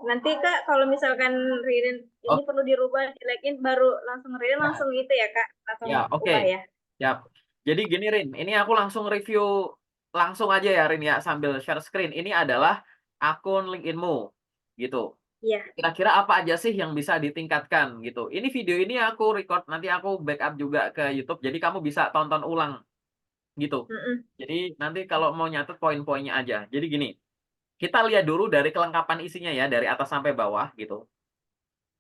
Nanti Kak, kalau misalkan Ririn ini Oh, perlu dirubah, jelekin, baru langsung Ririn ya, langsung itu ya Kak, langsung ya, oke. ubah ya. Siap. Jadi gini Rin, ini aku langsung review langsung aja ya Rin ya sambil share screen. Ini adalah akun LinkedIn-mu gitu. Iya. Kira-kira apa aja sih yang bisa ditingkatkan gitu. Ini video ini aku record, nanti aku backup juga ke YouTube. Jadi kamu bisa tonton ulang gitu. Mm-mm. Jadi nanti kalau mau nyatet poin-poinnya aja. Jadi gini, kita lihat dulu dari kelengkapan isinya ya dari atas sampai bawah gitu.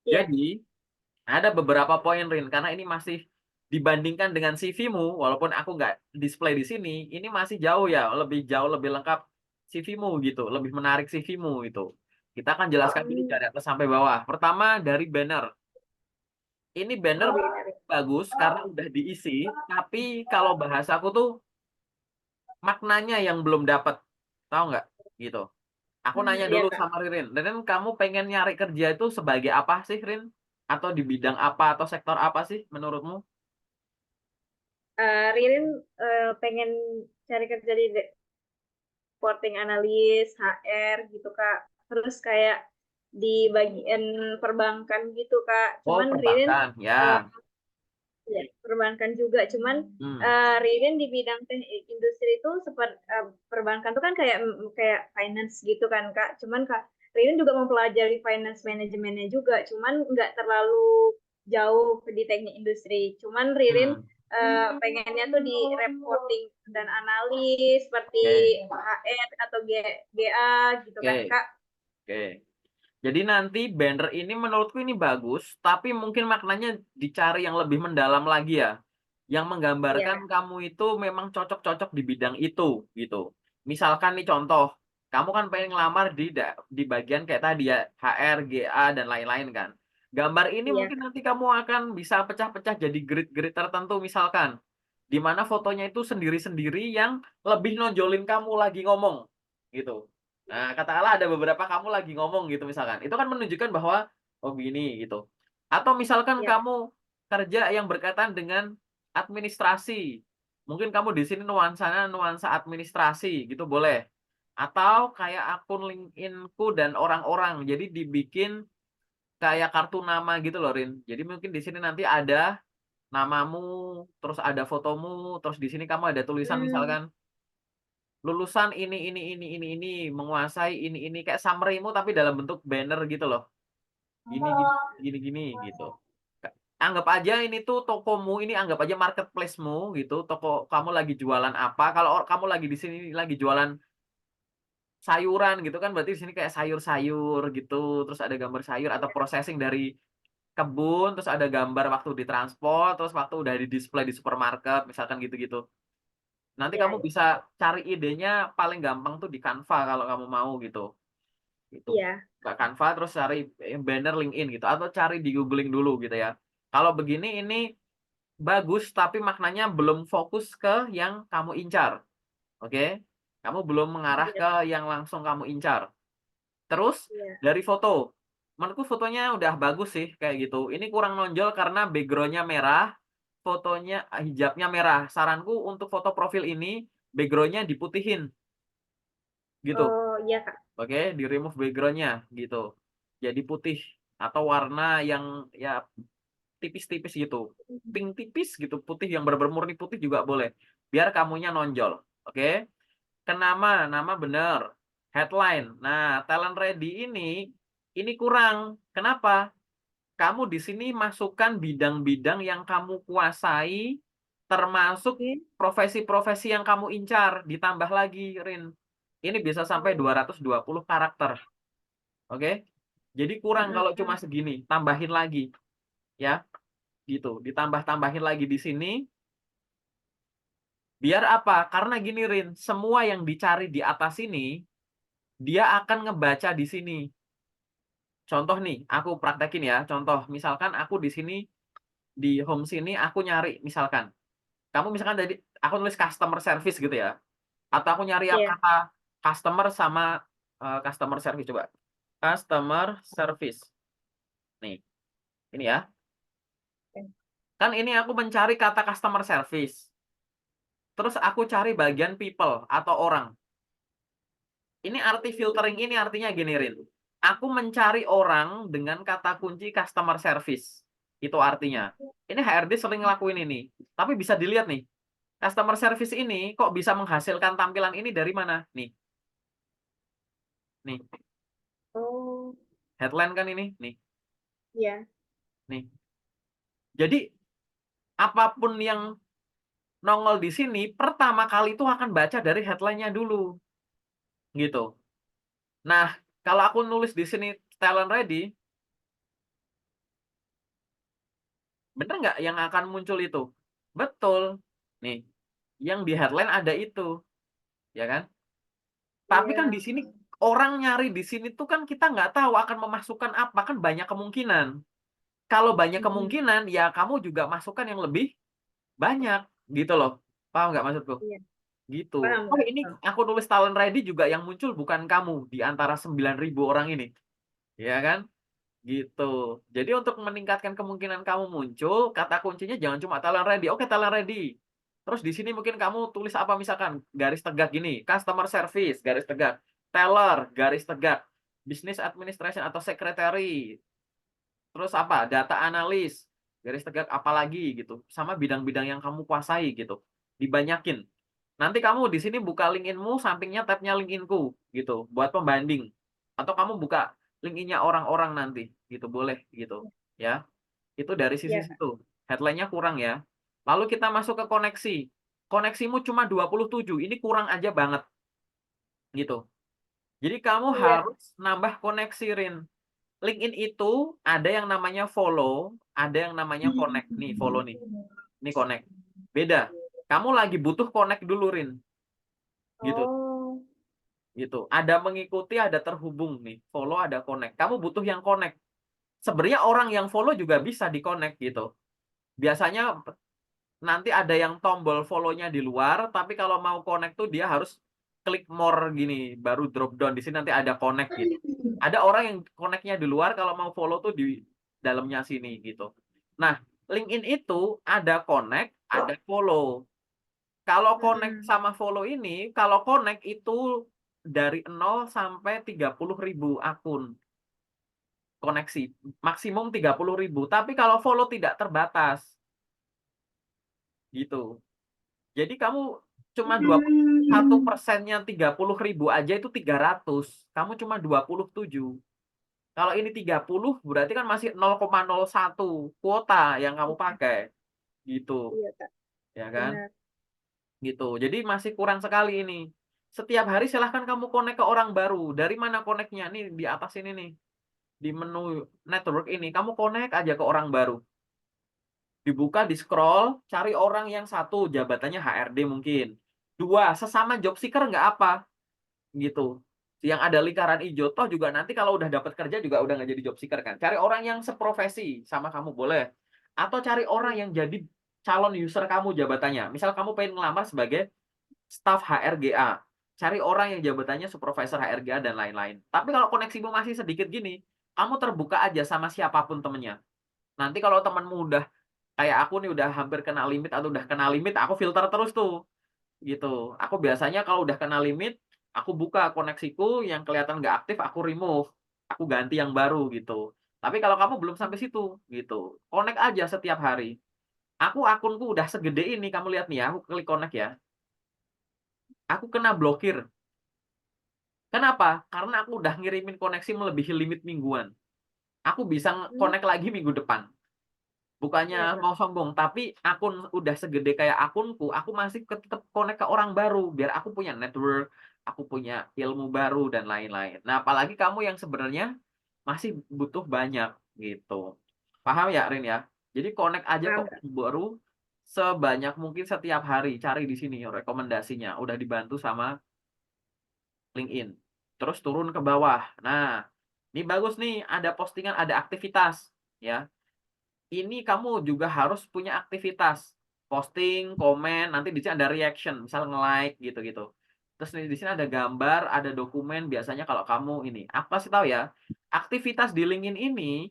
Iya. Jadi ada beberapa poin Rin karena ini masih dibandingkan dengan CV-mu, walaupun aku nggak display di sini, ini masih jauh ya, lebih jauh lebih lengkap CV-mu gitu, lebih menarik CV-mu itu. Kita akan jelaskan dulu Hmm. dari atas sampai bawah. Pertama dari banner. Ini banner Oh, benar. bagus karena udah diisi, tapi kalau bahasaku tuh maknanya yang belum dapat, tahu nggak? Gitu. Aku nanya Iya dulu Kak. sama Ririn. Ririn, kamu pengen nyari kerja itu sebagai apa sih, Rin? Atau di bidang apa atau sektor apa sih menurutmu? Ririn pengen cari kerja di reporting analis, HR gitu Kak. Terus kayak di bagian perbankan gitu Kak. Oh, Cuman Ririn perbankan, ya. eh, ya, perbankan juga. Cuman Hmm. Ririn di bidang teknik industri itu seperti perbankan itu kan kayak kayak finance gitu kan Kak. Cuman Kak Ririn juga mempelajari finance manajemennya juga. Cuman nggak terlalu jauh di teknik industri. Cuman Ririn Hmm. pengennya tuh di reporting dan analis seperti Oke, HR atau GA gitu kan oke, Kak. oke. Jadi nanti banner ini menurutku ini bagus, tapi mungkin maknanya dicari yang lebih mendalam lagi ya. Yang menggambarkan Iya. kamu itu memang cocok-cocok di bidang itu gitu. Misalkan nih contoh, kamu kan pengen ngelamar di bagian kayak tadi ya, HR, GA dan lain-lain kan. Gambar ini Iya. mungkin nanti kamu akan bisa pecah-pecah jadi grid-grid tertentu misalkan. Di mana fotonya itu sendiri-sendiri yang lebih nonjolin kamu lagi ngomong gitu. Nah, katakanlah ada beberapa kamu lagi ngomong gitu misalkan. Itu kan menunjukkan bahwa oh gini gitu. Atau misalkan Iya. kamu kerja yang berkaitan dengan administrasi. Mungkin kamu di sini nuansanya nuansa administrasi gitu boleh. Atau kayak akun LinkedIn-ku dan orang-orang. Jadi dibikin kayak kartu nama gitu loh, Rin. Jadi mungkin di sini nanti ada namamu, terus ada fotomu, terus di sini kamu ada tulisan Hmm. misalkan lulusan ini menguasai ini kayak summary-mu tapi dalam bentuk banner gitu loh. Gini gini gini gini gitu. Anggap aja ini tuh tokomu, ini anggap aja marketplace-mu gitu. Toko kamu lagi jualan apa? Kalau kamu lagi di sini lagi jualan sayuran gitu kan berarti di sini kayak sayur-sayur gitu. Terus ada gambar sayur atau processing dari kebun, terus ada gambar waktu ditransport, terus waktu udah di display di supermarket, misalkan gitu-gitu. Nanti Iya. kamu bisa cari idenya paling gampang tuh di Canva kalau kamu mau gitu. Itu Iya. buka Canva terus cari banner LinkedIn gitu atau cari di googling dulu gitu ya. Kalau begini ini bagus tapi maknanya belum fokus ke yang kamu incar. Oke? Kamu belum mengarah Iya. ke yang langsung kamu incar. Terus Iya. dari foto. Menurutku fotonya udah bagus sih kayak gitu. Ini kurang nonjol karena backgroundnya merah, fotonya hijabnya merah. Saranku untuk foto profil ini backgroundnya diputihin gitu. Oh iya Kak. Oke, di remove backgroundnya gitu. Jadi putih atau warna yang ya tipis-tipis gitu. Pink tipis gitu, putih yang benar murni putih juga boleh. Biar kamunya nonjol. Oke. Ke nama, nama bener. Headline. Nah, talent ready ini kurang. Kenapa? Kamu di sini masukkan bidang-bidang yang kamu kuasai, termasuk Oke. profesi-profesi yang kamu incar, ditambah lagi, Rin. Ini bisa sampai Oh. 220 karakter. Oke? Jadi kurang kalau cuma Mm-mm. segini, tambahin lagi, ya, gitu. Ditambah-tambahin lagi di sini. Biar apa? Karena gini, Rin, semua yang dicari di atas ini, dia akan ngebaca di sini. Contoh nih, aku praktekin ya. Contoh, misalkan aku di sini di home sini aku nyari misalkan kamu misalkan tadi aku nulis customer service gitu ya. Atau aku nyari yang Iya. kata customer sama customer service coba. Customer service. Nih, ini ya. Kan ini aku mencari kata customer service. Terus aku cari bagian people atau orang. Ini arti filtering ini artinya gini, Rin. Aku mencari orang dengan kata kunci customer service. Itu artinya. Ini HRD sering ngelakuin ini. Tapi bisa dilihat nih. Customer service ini kok bisa menghasilkan tampilan ini dari mana? Nih. Nih. Oh, Headline kan ini. Nih. iya. Nih. Jadi apapun yang nongol di sini, pertama kali itu akan baca dari headline-nya dulu. Gitu. Nah, kalau aku nulis di sini talent ready, bener nggak yang akan muncul itu? Betul. Nih, yang di headline ada itu, ya kan? Tapi kan Iya. di sini orang nyari di sini tuh kan kita nggak tahu akan memasukkan apa, kan banyak kemungkinan. Kalau banyak Mm-mm. kemungkinan, ya kamu juga masukkan yang lebih banyak, gitu loh. Paham nggak maksudku? Iya. Gitu. Paham, Oh, Kak. ini Paham. aku nulis talent ready juga yang muncul bukan kamu di antara 9.000 orang ini, ya kan? Gitu. Jadi untuk meningkatkan kemungkinan kamu muncul, kata kuncinya jangan cuma talent ready. Oke, talent ready. Terus di sini mungkin kamu tulis apa misalkan garis tegak gini, customer service, garis tegak, teller, garis tegak, business administration atau secretary. Terus apa? Data analis, garis tegak apa lagi gitu. Sama bidang-bidang yang kamu kuasai gitu. Dibanyakin. Nanti kamu di sini buka LinkedIn-mu, sampingnya tab-nya LinkedIn-ku gitu, buat pembanding. Atau kamu buka LinkedIn-nya orang-orang nanti, gitu boleh gitu. Ya, itu dari sisi Iya, Kak. situ. Headline-nya kurang ya. Lalu kita masuk ke koneksi. Koneksimu cuma 27, ini kurang aja banget gitu. Jadi kamu Iya. harus nambah koneksi, Rin. LinkedIn itu ada yang namanya follow, ada yang namanya connect. Nih, follow nih. Ini connect. Beda. Kamu lagi butuh connect dulu, Rin. Gitu. Oh, Gitu. Ada mengikuti, ada terhubung nih. Follow, ada connect. Kamu butuh yang connect. Sebenarnya orang yang follow juga bisa di connect gitu. Biasanya nanti ada yang tombol follow-nya di luar, tapi kalau mau connect tuh dia harus klik more gini, baru drop down di sini nanti ada connect gitu. Ada orang yang connect-nya di luar, kalau mau follow tuh di dalamnya sini gitu. Nah, LinkedIn itu ada connect, ada follow. Kalau connect mm-mm. sama follow ini, kalau connect itu dari 0 sampai 30.000 akun koneksi. Maksimum 30.000. Tapi kalau follow tidak terbatas. Gitu. Jadi kamu cuma 21%-nya 30.000 aja itu 300. Kamu cuma 27. Kalau ini 30 berarti kan masih 0,01 kuota yang kamu pakai. Gitu. Iya, Kak. Ya kan? Benar. Gitu. Jadi masih kurang sekali ini. Setiap hari silahkan kamu connect ke orang baru. Dari mana connect-nya? Nih di atas ini nih. Di menu network ini. Kamu connect aja ke orang baru. Dibuka, di scroll, cari orang yang satu, jabatannya HRD mungkin. Dua, sesama job seeker nggak apa. Gitu. Yang ada lingkaran hijau, toh juga nanti kalau udah dapat kerja juga udah nggak jadi job seeker kan. Cari orang yang seprofesi sama kamu boleh. Atau cari orang Iya. yang jadi calon user kamu jabatannya. Misal kamu pengen ngelamar sebagai staff HRGA. Cari orang yang jabatannya supervisor HRGA dan lain-lain. Tapi kalau koneksimu masih sedikit gini, kamu terbuka aja sama siapapun temennya. Nanti kalau temenmu udah kayak aku nih udah hampir kena limit atau udah kena limit, aku filter terus tuh. Gitu. Aku biasanya kalau udah kena limit, aku buka koneksiku yang kelihatan nggak aktif, aku remove. Aku ganti yang baru gitu. Tapi kalau kamu belum sampai situ, gitu. Connect aja setiap hari. Aku akunku udah segede ini, kamu lihat nih ya, aku klik connect ya. Aku kena blokir. Kenapa? Karena aku udah ngirimin koneksi melebihi limit mingguan. Aku bisa Hmm, connect lagi minggu depan. Bukannya iya, Kak. mau sombong, tapi akun udah segede kayak akunku, aku masih tetap connect ke orang baru, biar aku punya network, aku punya ilmu baru, dan lain-lain. Nah, apalagi kamu yang sebenarnya masih butuh banyak, gitu. Paham ya, Rin ya? Jadi connect aja kok Paham, Kak. baru sebanyak mungkin setiap hari. Cari di sini rekomendasinya. Udah dibantu sama LinkedIn. Terus turun ke bawah. Nah, ini bagus nih, ada postingan, ada aktivitas. Ya, ini kamu juga harus punya aktivitas. Posting, komen, nanti di sini ada reaction, misal nge-like gitu-gitu. Terus di sini ada gambar, ada dokumen, biasanya kalau kamu ini. Aku kasih tahu ya, aktivitas di LinkedIn ini,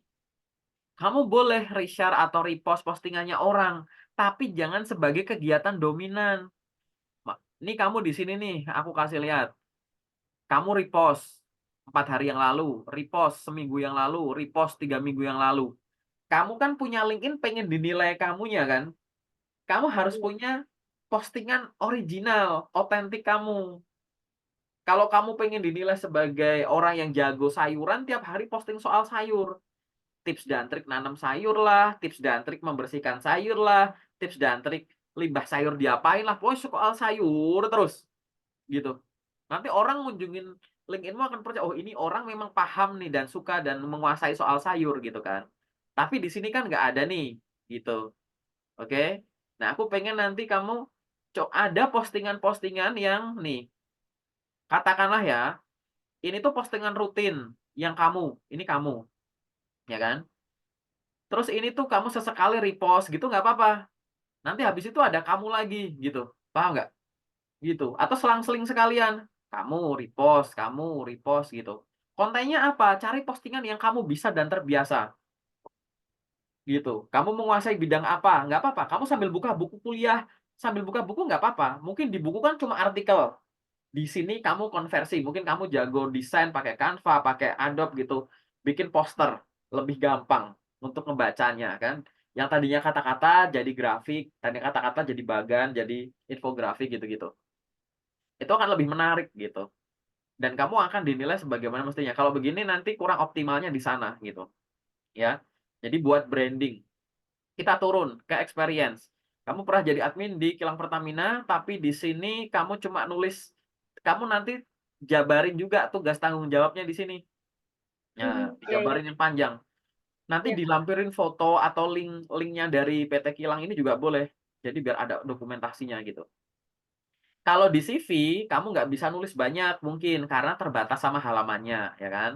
kamu boleh reshare atau repost postingannya orang, tapi jangan sebagai kegiatan dominan. Ini kamu di sini nih, aku kasih lihat. kamu repost 4 hari yang lalu, repost seminggu yang lalu, repost 3 minggu yang lalu. Kamu kan punya LinkedIn pengen dinilai kamunya kan? Kamu harus Iya. punya postingan original, otentik kamu. Kalau kamu pengen dinilai sebagai orang yang jago sayuran, tiap hari posting soal sayur. Tips dan trik nanam sayur lah, tips dan trik membersihkan sayur lah, tips dan trik limbah sayur diapain lah, pokoknya soal sayur terus, gitu. Nanti orang ngunjungin LinkedIn-mu akan percaya, oh ini orang memang paham nih dan suka dan menguasai soal sayur gitu kan. Tapi di sini kan nggak ada nih, gitu. Oke? Nah, aku pengen nanti kamu ada postingan-postingan yang nih, katakanlah ya, ini tuh postingan rutin yang ini kamu, ya kan? Terus ini tuh kamu sesekali repost gitu nggak apa-apa. Nanti habis itu ada kamu lagi gitu. Paham nggak? Gitu. Atau selang-seling sekalian. Kamu repost gitu. Kontennya apa? Cari postingan yang kamu bisa dan terbiasa. Gitu. Kamu menguasai bidang apa? Nggak apa-apa. Kamu sambil buka buku kuliah, sambil buka buku nggak apa-apa. Mungkin di buku kan cuma artikel. Di sini kamu konversi. Mungkin kamu jago desain pakai Canva, pakai Adobe gitu. Bikin poster. Lebih gampang untuk membacanya kan. Yang tadinya kata-kata jadi grafik, tadinya kata-kata jadi bagan, jadi infografik gitu-gitu. Itu akan lebih menarik gitu. Dan kamu akan dinilai sebagaimana mestinya. Kalau begini nanti kurang optimalnya di sana gitu, ya. Jadi buat branding, kita turun ke experience. Kamu pernah jadi admin di kilang Pertamina, tapi di sini kamu cuma nulis, kamu nanti jabarin juga tugas tanggung jawabnya di sini. Mhm. Ya, Iya, iya. dijabarin yang panjang. Nanti Iya. dilampirin foto atau linknya dari PT Kilang ini juga boleh. Jadi biar ada dokumentasinya gitu. Kalau di CV, kamu nggak bisa nulis banyak mungkin karena terbatas sama halamannya, ya kan?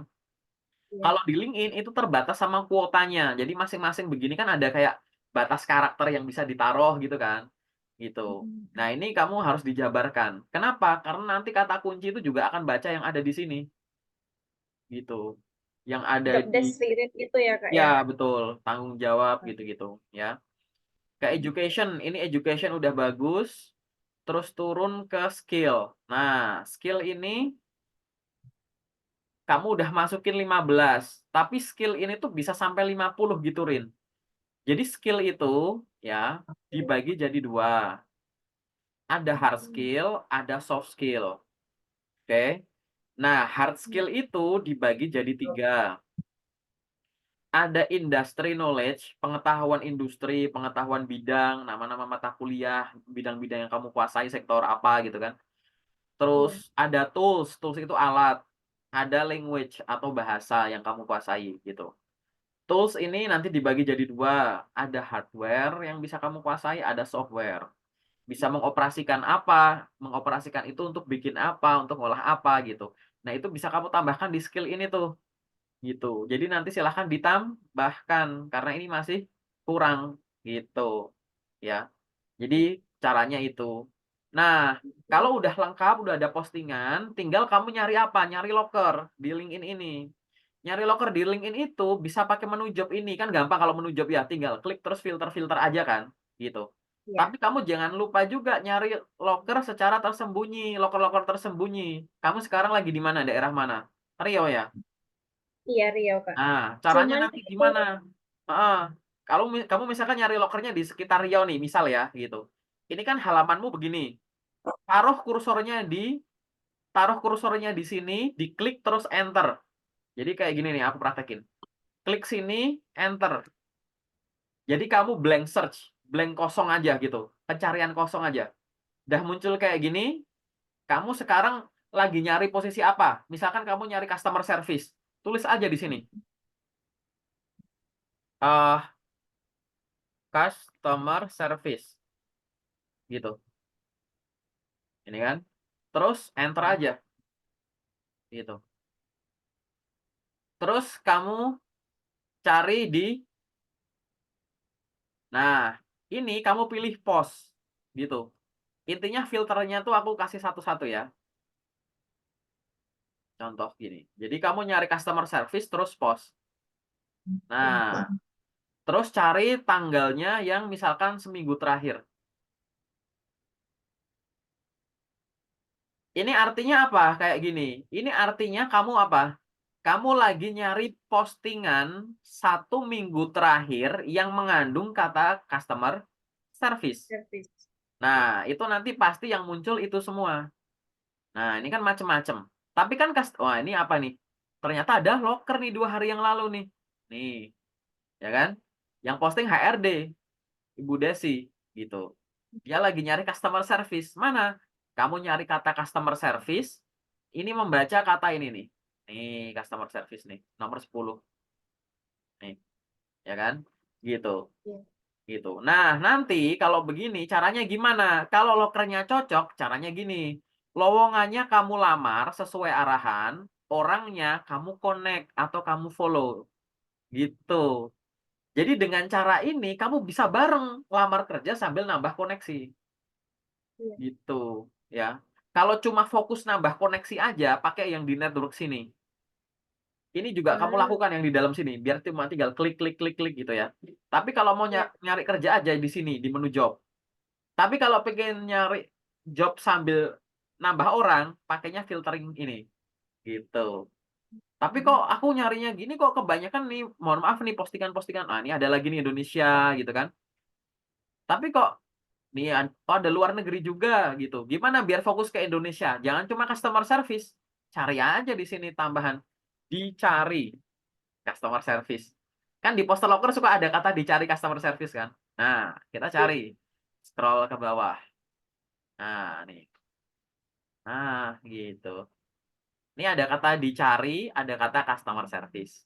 Iya. Kalau di LinkedIn itu terbatas sama kuotanya. Jadi masing-masing begini kan ada kayak batas karakter yang bisa ditaruh gitu kan. Gitu. Nah, Mhm. ini kamu harus dijabarkan. Kenapa? Karena nanti kata kunci itu juga akan baca yang ada di sini. Gitu. Yang ada Job di, desk gitu ya, Kak, ya ya? betul, tanggung jawab gitu-gitu ya. Ke education, ini education udah bagus. Terus turun ke skill. Nah, skill ini kamu udah masukin 15, tapi skill ini tuh bisa sampai 50 gitu, Rin. Jadi skill itu ya dibagi jadi dua. Ada hard skill, ada soft skill. Oke. Nah, hard skill itu dibagi jadi tiga. Ada industry knowledge, pengetahuan industri, pengetahuan bidang, nama-nama mata kuliah, bidang-bidang yang kamu kuasai, sektor apa gitu kan. Iya. Terus ada tools, tools itu alat. Ada language atau bahasa yang kamu kuasai gitu. Tools ini nanti dibagi jadi dua. Ada hardware yang bisa kamu kuasai, ada software. Bisa mengoperasikan apa, mengoperasikan itu untuk bikin apa, untuk ngolah apa gitu. Nah, itu bisa kamu tambahkan di skill ini tuh, gitu. Jadi nanti silahkan ditambahkan karena ini masih kurang gitu, ya. Jadi caranya itu. Nah, kalau udah lengkap, udah ada postingan, tinggal kamu nyari apa? Nyari loker di LinkedIn ini. Nyari loker di LinkedIn itu bisa pakai menu job ini, kan gampang kalau menu job ya, tinggal klik terus filter-filter aja kan, gitu. Iya. Tapi kamu jangan lupa juga nyari loker secara tersembunyi, loker-loker tersembunyi. Kamu sekarang lagi di mana? Daerah mana? Riau ya? Iya, Riau, Kak. Nah, caranya Cuman nanti itu gimana? Heeh. Kalau kamu misalkan nyari lokernya di sekitar Riau nih, misal ya, gitu. Ini kan halamanmu begini. Taruh kursornya di sini, diklik terus enter. Jadi kayak gini nih, aku praktekin. Klik sini, enter. Jadi kamu blank search, blank kosong aja gitu. Pencarian kosong aja. Udah muncul kayak gini, kamu sekarang lagi nyari posisi apa? Misalkan kamu nyari customer service. Tulis aja di sini. Eh, customer service gitu. Ini kan. Terus enter aja gitu. Terus kamu cari di, nah, ini kamu pilih post gitu. Intinya filternya tuh aku kasih satu-satu ya. Contoh gini. Jadi kamu nyari customer service terus post. Nah, terus cari tanggalnya yang misalkan seminggu terakhir. Ini artinya apa? Kayak gini. Ini artinya kamu apa? Kamu lagi nyari postingan 1 minggu terakhir yang mengandung kata customer service. Service. Nah, itu nanti pasti yang muncul itu semua. Nah, ini kan macem-macem. Tapi kan wah ini apa nih? Ternyata ada loker nih 2 hari yang lalu nih. Nih, ya kan? Yang posting HRD, Ibu Desi, gitu. Dia lagi nyari customer service. Mana? Kamu nyari kata customer service, ini membaca kata ini nih. Nih, customer service nih, nomor 10. Nih, ya kan? Gitu. Iya. Gitu. Nah, nanti kalau begini caranya gimana? Kalau lokernya cocok, caranya gini. Lowongannya kamu lamar sesuai arahan, orangnya kamu connect atau kamu follow. Gitu. Jadi dengan cara ini kamu bisa bareng lamar kerja sambil nambah koneksi. Iya. Gitu, ya. Kalau cuma fokus nambah koneksi aja pakai yang di network sini. Ini juga kamu Hmm, lakukan yang di dalam sini, biar cuma tinggal klik klik klik klik gitu ya. Tapi kalau mau iya. nyari kerja aja di sini di menu job. Tapi kalau pengen nyari job sambil nambah orang, pakainya filtering ini, gitu. Tapi kok aku nyarinya gini kok kebanyakan nih, mohon maaf nih postingan-postingan, ah ini ada lagi nih Indonesia gitu kan. Tapi kok nih oh ada luar negeri juga gitu. Gimana biar fokus ke Indonesia? Jangan cuma customer service. Cari aja di sini tambahan. Dicari customer service. Kan di poster loker suka ada kata dicari customer service kan. Nah, kita Iya. cari. Scroll ke bawah. Nah, nih. Nah, gitu. Ini ada kata dicari, ada kata customer service.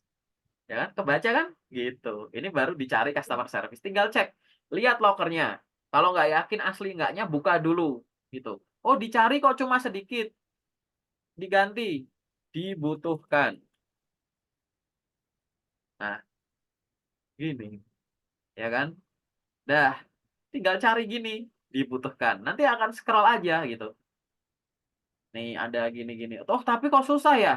Ya kan? Kebaca kan? Gitu. Ini baru dicari customer service. Tinggal cek. Lihat lokernya. Kalau nggak yakin asli nggaknya, buka dulu. Gitu. Oh, dicari kok cuma sedikit. Diganti. Dibutuhkan. Nah, gini. Ya kan? Dah. Tinggal cari gini. Dibutuhkan. Nanti akan scroll aja gitu. Nih, ada gini-gini. Oh, tapi kok susah ya?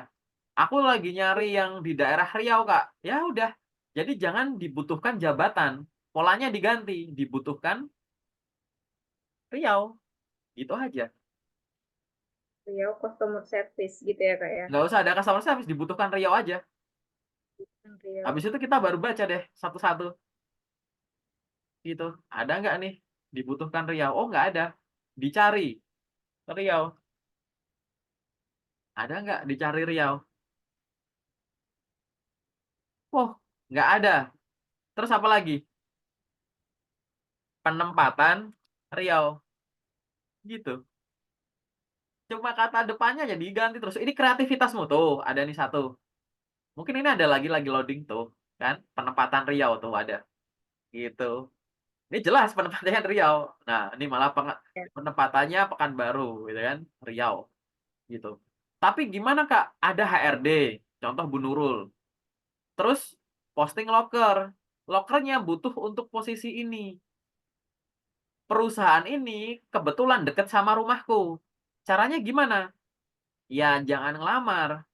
Aku lagi nyari yang di daerah Riau, Kak. Ya udah. Jadi jangan dibutuhkan jabatan. Polanya diganti. Dibutuhkan Riau. Gitu aja. Iya, customer service gitu ya kak ya. Nggak usah ada customer service, dibutuhkan Riau aja. Riau. Habis itu kita baru baca deh satu-satu. Gitu. Ada nggak nih? Dibutuhkan Riau. Oh, nggak ada. Dicari Riau. Ada nggak dicari Riau? Oh, nggak ada. Terus apa lagi? Penempatan Riau. Gitu. Cuma kata depannya aja diganti terus. Ini kreativitasmu tuh. Ada nih satu. Mungkin ini ada lagi loading tuh. Kan? Penempatan Riau tuh ada. Gitu. Ini jelas penempatannya Riau. Nah, ini malah Ya. penempatannya Pekanbaru, gitu kan? Riau, gitu. Tapi gimana Kak? Ada HRD, contoh Bu Nurul. Terus posting loker. Lokernya butuh untuk posisi ini. Perusahaan ini kebetulan deket sama rumahku. Caranya gimana? Ya jangan ngelamar.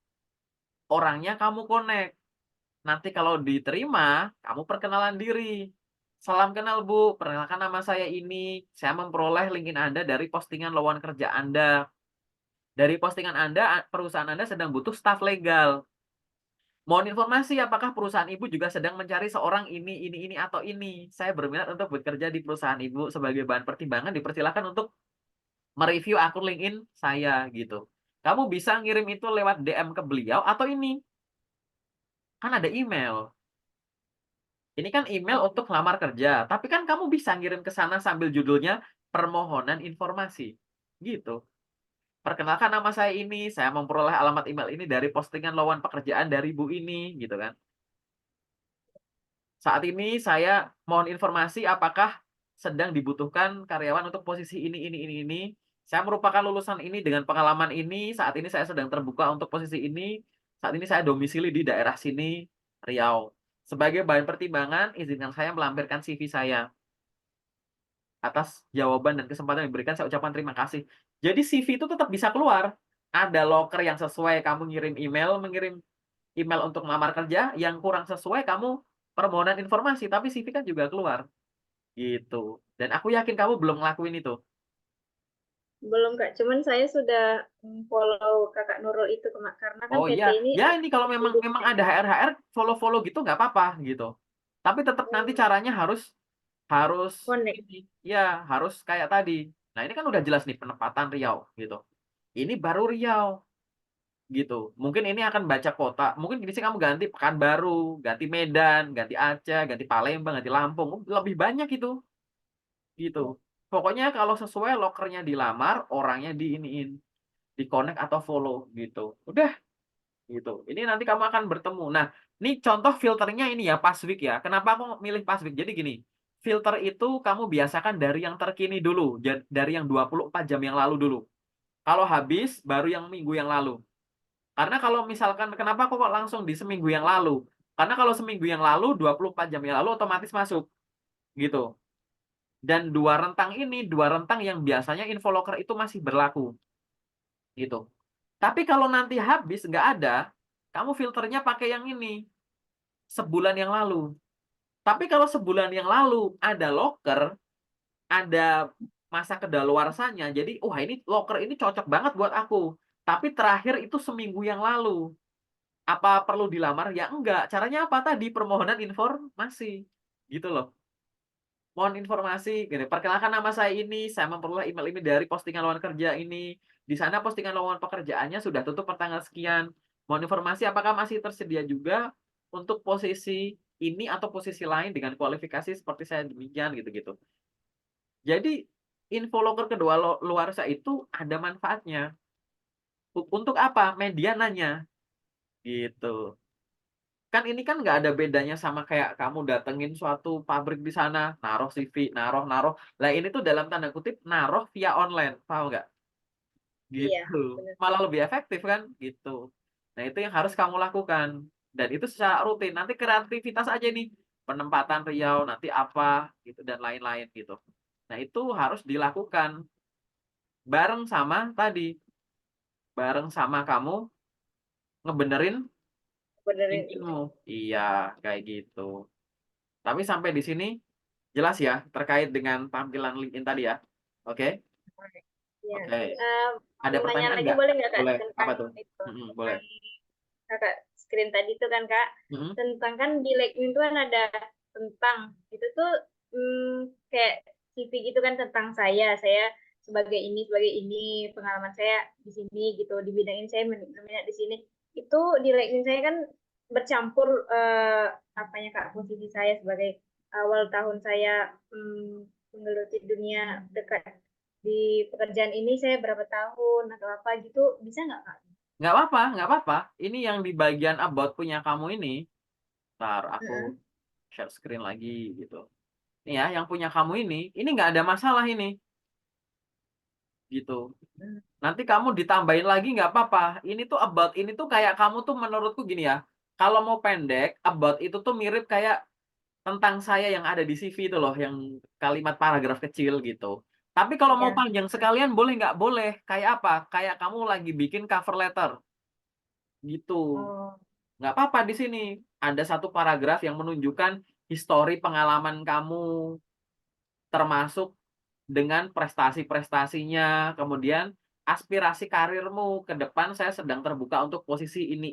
Orangnya kamu connect. Nanti kalau diterima, kamu perkenalan diri. Salam kenal Bu, perkenalkan nama saya ini. Saya memperoleh LinkedIn Anda dari postingan lowongan kerja Anda. Dari postingan Anda, perusahaan Anda sedang butuh staf legal. Mohon informasi apakah perusahaan Ibu juga sedang mencari seorang ini, atau ini. Saya berminat untuk bekerja di perusahaan Ibu sebagai bahan pertimbangan. Dipersilakan untuk mereview akun LinkedIn saya gitu. Kamu bisa ngirim itu lewat DM ke beliau atau ini. Kan ada email. Ini kan email untuk lamar kerja, tapi kan kamu bisa ngirim ke sana sambil judulnya permohonan informasi. Gitu. Perkenalkan nama saya ini, saya memperoleh alamat email ini dari postingan lowongan pekerjaan dari Bu ini, gitu kan. Saat ini saya mohon informasi apakah sedang dibutuhkan karyawan untuk posisi ini. Saya merupakan lulusan ini dengan pengalaman ini, saat ini saya sedang terbuka untuk posisi ini. Saat ini saya domisili di daerah sini, Riau. Sebagai bahan pertimbangan, izinkan saya melampirkan CV saya. Atas jawaban dan kesempatan yang diberikan, saya ucapkan terima kasih. Jadi CV itu tetap bisa keluar. Ada loker yang sesuai, kamu mengirim email untuk melamar kerja, yang kurang sesuai kamu permohonan informasi, tapi CV kan juga keluar. Gitu. Dan aku yakin kamu belum ngelakuin itu. Belum Kak, cuman saya sudah follow Kakak Nurul itu karena kan Oh PT iya, ini ya ini kalau memang produk memang ya. ada HR follow-follow gitu nggak apa-apa gitu. Tapi tetap nanti Oh, caranya harus harus connect. ini, ya harus kayak tadi. Nah ini kan udah jelas nih penempatan Riau gitu. Ini baru Riau gitu. Mungkin ini akan baca kota. Mungkin gini sih kamu ganti Pekanbaru, ganti Medan, ganti Aceh, ganti Palembang, ganti Lampung. Lebih banyak itu gitu. Pokoknya kalau sesuai lokernya dilamar, orangnya diiniin, di connect atau follow gitu. Udah gitu. Ini nanti kamu akan bertemu. Nah, ini contoh filternya ini ya pas week ya. Kenapa aku milih pas week? Jadi gini, filter itu kamu biasakan dari yang terkini dulu, dari yang 24 jam yang lalu dulu. Kalau habis baru yang minggu yang lalu. Karena kalau misalkan kenapa aku kok langsung di seminggu yang lalu? Karena kalau seminggu yang lalu 24 jam yang lalu otomatis masuk gitu. Dan dua rentang yang biasanya infoloker itu masih berlaku gitu. Tapi kalau nanti habis nggak ada, kamu filternya pakai yang ini sebulan yang lalu. Tapi kalau sebulan yang lalu ada loker, ada masa kedaluarsanya. Jadi, wah ini loker ini cocok banget buat aku. Tapi terakhir itu seminggu yang lalu. Apa perlu dilamar? Ya enggak. Caranya apa tadi? Permohonan informasi. Gitu loh. Mohon informasi, gini, perkenalkan nama saya ini, saya memperoleh email ini dari postingan lowongan kerja ini. Di sana postingan lowongan pekerjaannya sudah tutup per tanggal sekian. Mohon informasi apakah masih tersedia juga untuk posisi ini atau posisi lain dengan kualifikasi seperti saya demikian gitu-gitu. Jadi info loker kedua luar saya itu ada manfaatnya. Untuk apa? Media nanya gitu. Kan ini kan nggak ada bedanya sama kayak kamu datengin suatu pabrik di sana, naruh CV, naruh. Lah ini tuh dalam tanda kutip naruh via online, paham nggak? Iya, Gitu. benar. Malah lebih efektif kan, gitu. Nah itu yang harus kamu lakukan. Dan itu secara rutin. Nanti kreativitas aja nih, penempatan Riau, nanti apa, gitu, dan lain-lain gitu. Nah itu harus dilakukan bareng sama tadi, bareng sama kamu ngebenerin Benerin. LinkedIn-mu. Iya, kayak gitu. Tapi sampai di sini jelas ya terkait dengan tampilan LinkedIn tadi ya. Oke? Ya. Oke. Mau Ada nanya pertanyaan lagi nggak? boleh nggak Kak Boleh. tentang Apa tuh? itu, Boleh. tentang Kakak screen tadi itu kan Kak, Mhm. tentang kan di LinkedIn itu kan ada tentang itu tuh kayak CV gitu kan tentang saya sebagai ini pengalaman saya di sini gitu di bidang ini saya berminat di sini itu di LinkedIn saya kan bercampur apanya Kak posisi saya sebagai awal tahun saya menggeluti dunia dekat di pekerjaan ini saya berapa tahun atau apa gitu bisa nggak Kak? Nggak apa-apa. Ini yang di bagian about punya kamu ini, ntar aku Heeh. share screen lagi gitu. Ini ya, yang punya kamu ini nggak ada masalah ini, gitu. Nanti kamu ditambahin lagi nggak apa-apa. Ini tuh about ini tuh kayak kamu tuh menurutku gini ya. Kalau mau pendek, about itu tuh mirip kayak tentang saya yang ada di CV itu loh, yang kalimat paragraf kecil gitu. Tapi kalau mau Iya. panjang sekalian boleh nggak? Boleh. Kayak apa? Kayak kamu lagi bikin cover letter gitu. Oh, Nggak apa-apa di sini. Ada satu paragraf yang menunjukkan histori pengalaman kamu, termasuk dengan prestasi-prestasinya, kemudian aspirasi karirmu ke depan saya sedang terbuka untuk posisi ini.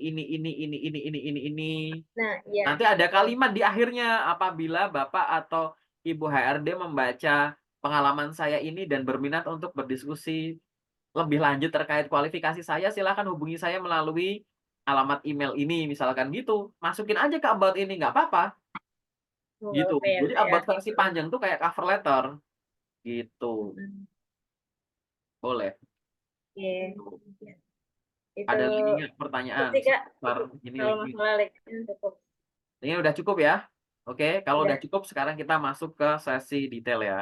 nah iya. Nanti ada Betul. kalimat di akhirnya, apabila Bapak atau Ibu HRD membaca pengalaman saya ini dan berminat untuk berdiskusi lebih lanjut terkait kualifikasi saya, silakan hubungi saya melalui alamat email ini, misalkan gitu. Masukin aja ke about ini, nggak apa-apa, Oh, nggak gitu. apa ya Jadi Kak ya. about versi panjang tuh kayak cover letter, gitu. Mm-mm. Boleh. Oke. Tuh. Itu Ada lagi nggak pertanyaan sih Kak seputar untuk ini kalau LinkedIn? masalah LinkedIn cukup. Ini udah cukup ya? Oke, kalau udah Udah. cukup sekarang kita masuk ke sesi detail ya.